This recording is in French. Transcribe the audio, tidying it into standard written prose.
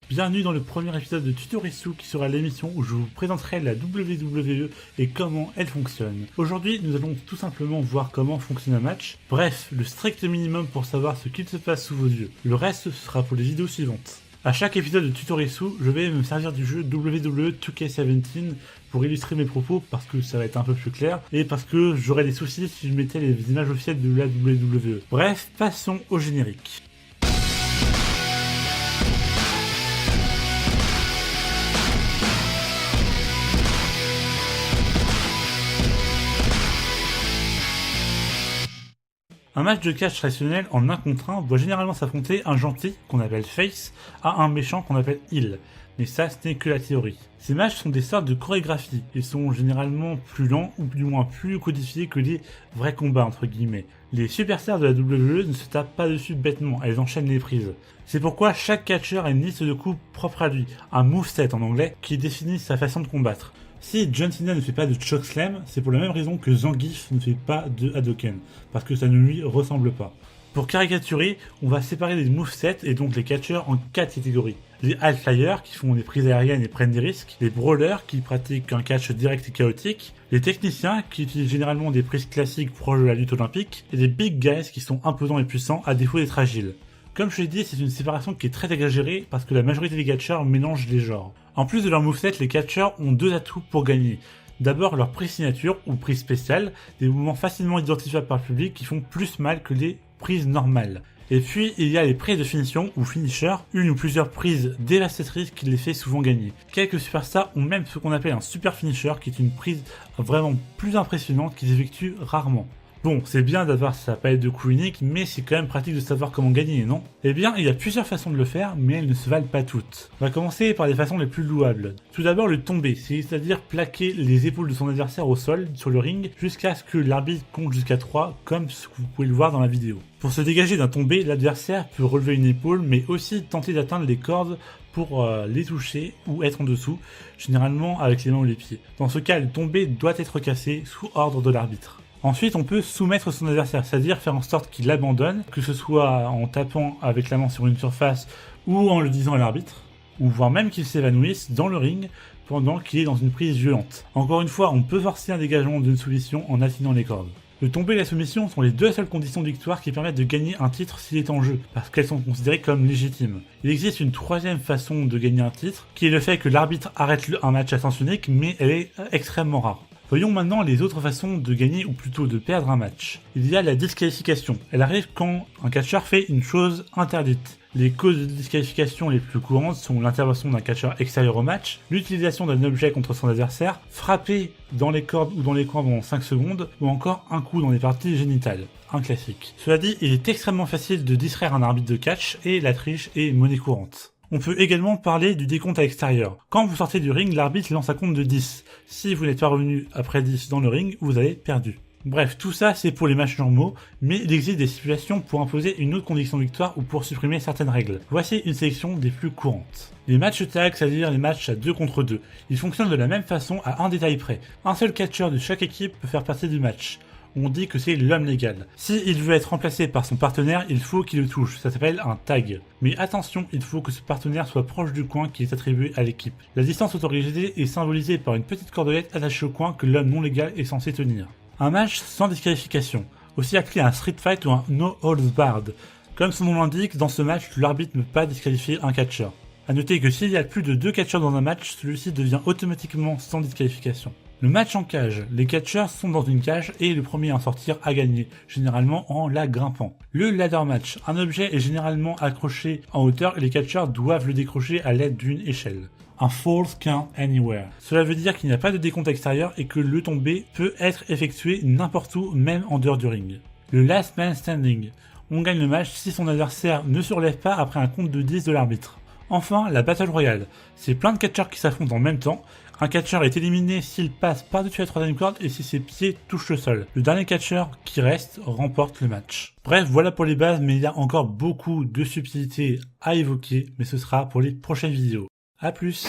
Bienvenue dans le premier épisode de Tutorisu qui sera l'émission où je vous présenterai la WWE et comment elle fonctionne. Aujourd'hui, nous allons tout simplement voir comment fonctionne un match, bref, le strict minimum pour savoir ce qu'il se passe sous vos yeux. Le reste sera pour les vidéos suivantes. À chaque épisode de Tutorisu, je vais me servir du jeu WWE 2K17 pour illustrer mes propos parce que ça va être un peu plus clair et parce que j'aurais des soucis si je mettais les images officielles de la WWE. Bref, passons au générique. Un match de catch traditionnel en 1 contre 1 voit généralement s'affronter un gentil, qu'on appelle face, à un méchant qu'on appelle heel. Mais ça, ce n'est que la théorie. Ces matchs sont des sortes de chorégraphies. Ils sont généralement plus lents ou du moins plus codifiés que les vrais combats entre guillemets. Les superstars de la WWE ne se tapent pas dessus bêtement, elles enchaînent les prises. C'est pourquoi chaque catcheur a une liste de coups propre à lui, un moveset en anglais, qui définit sa façon de combattre. Si John Cena ne fait pas de chokeslam, c'est pour la même raison que Zangief ne fait pas de Hadouken, parce que ça ne lui ressemble pas. Pour caricaturer, on va séparer les movesets et donc les catcheurs en 4 catégories. Les high flyers qui font des prises aériennes et prennent des risques, les brawlers qui pratiquent un catch direct et chaotique, les techniciens qui utilisent généralement des prises classiques proches de la lutte olympique, et les big guys qui sont imposants et puissants à défaut d'être agiles. Comme je l'ai dit, c'est une séparation qui est très exagérée parce que la majorité des catcheurs mélangent les genres. En plus de leur moveset, les catcheurs ont 2 atouts pour gagner. D'abord leur prise signature ou prise spéciale, des mouvements facilement identifiables par le public qui font plus mal que les prises normales. Et puis il y a les prises de finition ou finisher, une ou plusieurs prises dévastatrices qui les fait souvent gagner. Quelques superstars ont même ce qu'on appelle un super finisher qui est une prise vraiment plus impressionnante qu'ils effectuent rarement. Bon, c'est bien d'avoir sa palette de coups uniques, mais c'est quand même pratique de savoir comment gagner, non? Eh bien, il y a plusieurs façons de le faire, mais elles ne se valent pas toutes. On va commencer par les façons les plus louables. Tout d'abord, le tomber, c'est-à-dire plaquer les épaules de son adversaire au sol, sur le ring, jusqu'à ce que l'arbitre compte jusqu'à 3, comme ce que vous pouvez le voir dans la vidéo. Pour se dégager d'un tombé, l'adversaire peut relever une épaule, mais aussi tenter d'atteindre les cordes pour les toucher ou être en dessous, généralement avec les mains ou les pieds. Dans ce cas, le tombé doit être cassé sous ordre de l'arbitre. Ensuite, on peut soumettre son adversaire, c'est-à-dire faire en sorte qu'il abandonne, que ce soit en tapant avec la main sur une surface ou en le disant à l'arbitre, ou voire même qu'il s'évanouisse dans le ring pendant qu'il est dans une prise violente. Encore une fois, on peut forcer un dégagement d'une soumission en atteignant les cordes. Le tomber et la soumission sont les 2 seules conditions de victoire qui permettent de gagner un titre s'il est en jeu, parce qu'elles sont considérées comme légitimes. Il existe une 3e façon de gagner un titre, qui est le fait que l'arbitre arrête un match à sens unique, mais elle est extrêmement rare. Voyons maintenant les autres façons de gagner ou plutôt de perdre un match. Il y a la disqualification. Elle arrive quand un catcheur fait une chose interdite. Les causes de disqualification les plus courantes sont l'intervention d'un catcheur extérieur au match, l'utilisation d'un objet contre son adversaire, frapper dans les cordes ou dans les coins pendant 5 secondes, ou encore un coup dans les parties génitales. Un classique. Cela dit, il est extrêmement facile de distraire un arbitre de catch et la triche est monnaie courante. On peut également parler du décompte à l'extérieur. Quand vous sortez du ring, l'arbitre lance un compte de 10. Si vous n'êtes pas revenu après 10 dans le ring, vous avez perdu. Bref, tout ça c'est pour les matchs normaux, mais il existe des situations pour imposer une autre condition de victoire ou pour supprimer certaines règles. Voici une sélection des plus courantes. Les matchs tag, c'est-à-dire les matchs à 2 contre 2. Ils fonctionnent de la même façon à un détail près. Un seul catcheur de chaque équipe peut faire partie du match. On dit que c'est l'homme légal. Si il veut être remplacé par son partenaire, il faut qu'il le touche, ça s'appelle un tag. Mais attention, il faut que ce partenaire soit proche du coin qui est attribué à l'équipe. La distance autorisée est symbolisée par une petite cordelette attachée au coin que l'homme non légal est censé tenir. Un match sans disqualification, aussi appelé un street fight ou un no holds barred. Comme son nom l'indique, dans ce match, l'arbitre ne peut pas disqualifier un catcheur. A noter que s'il y a plus de 2 catcheurs dans un match, celui-ci devient automatiquement sans disqualification. Le match en cage, les catcheurs sont dans une cage et le premier à en sortir a gagné, généralement en la grimpant. Le ladder match, un objet est généralement accroché en hauteur et les catcheurs doivent le décrocher à l'aide d'une échelle. Un false count anywhere. Cela veut dire qu'il n'y a pas de décompte extérieur et que le tombé peut être effectué n'importe où, même en dehors du ring. Le last man standing. On gagne le match si son adversaire ne se relève pas après un compte de 10 de l'arbitre. Enfin, la Battle Royale. C'est plein de catcheurs qui s'affrontent en même temps. Un catcheur est éliminé s'il passe par-dessus la 3e corde et si ses pieds touchent le sol. Le dernier catcheur qui reste remporte le match. Bref, voilà pour les bases, mais il y a encore beaucoup de subtilités à évoquer, mais ce sera pour les prochaines vidéos. A plus!